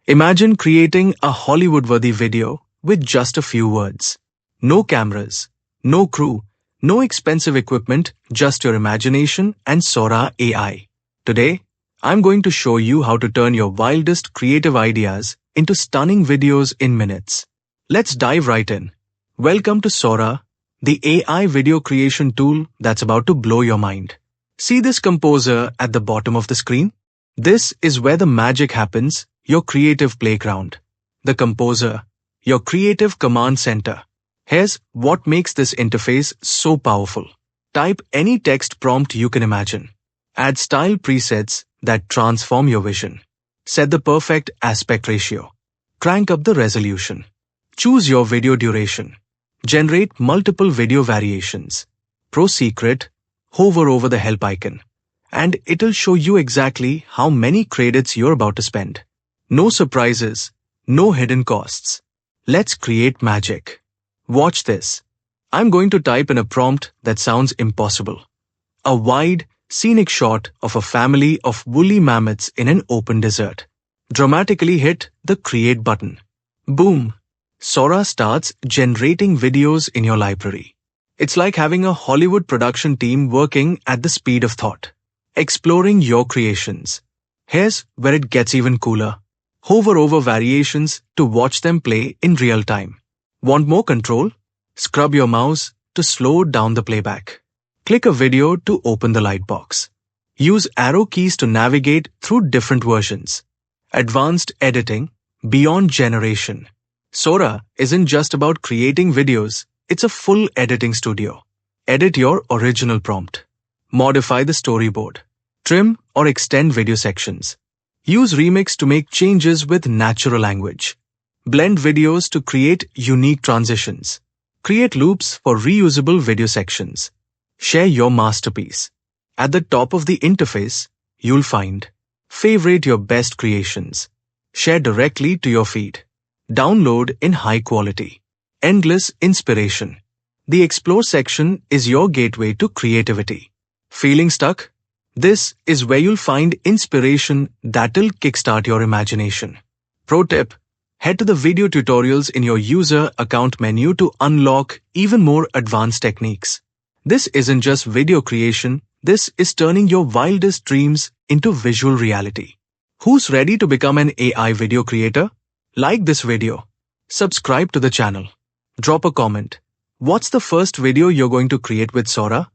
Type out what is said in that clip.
Imagine creating a Hollywood-worthy video with just a few words. No cameras, no crew, no expensive equipment, just your imagination and Sora AI. Today, I'm going to show you how to turn your wildest creative ideas into stunning videos in minutes. Let's dive right in. Welcome to Sora, the AI video creation tool that's about to blow your mind. See this composer at the bottom of the screen? This is where the magic happens, your creative playground. The composer, your creative command center. Here's what makes this interface so powerful. Type any text prompt you can imagine. Add style presets that transform your vision. Set the perfect aspect ratio. Crank up the resolution. Choose your video duration. Generate multiple video variations. Pro secret, hover over the help icon. And it'll show you exactly how many credits you're about to spend. No surprises, no hidden costs. Let's create magic. Watch this. I'm going to type in a prompt that sounds impossible. A wide, scenic shot of a family of woolly mammoths in an open desert. Dramatically hit the Create button. Boom! Sora starts generating videos in your library. It's like having a Hollywood production team working at the speed of thought. Exploring your creations. Here's where it gets even cooler. Hover over variations to watch them play in real time. Want more control? Scrub your mouse to slow down the playback. Click a video to open the lightbox. Use arrow keys to navigate through different versions. Advanced editing, beyond generation. Sora isn't just about creating videos, it's a full editing studio. Edit your original prompt. Modify the storyboard. Trim or extend video sections. Use Remix to make changes with natural language. Blend videos to create unique transitions. Create loops for reusable video sections. Share your masterpiece. At the top of the interface, you'll find Favorite your best creations. Share directly to your feed. Download in high quality. Endless inspiration. The Explore section is your gateway to creativity. Feeling stuck? This is where you'll find inspiration that'll kickstart your imagination. Pro tip: head to the video tutorials in your user account menu to unlock even more advanced techniques. This isn't just video creation, this is turning your wildest dreams into visual reality. Who's ready to become an AI video creator? Like this video. Subscribe to the channel. Drop a comment. What's the first video you're going to create with Sora?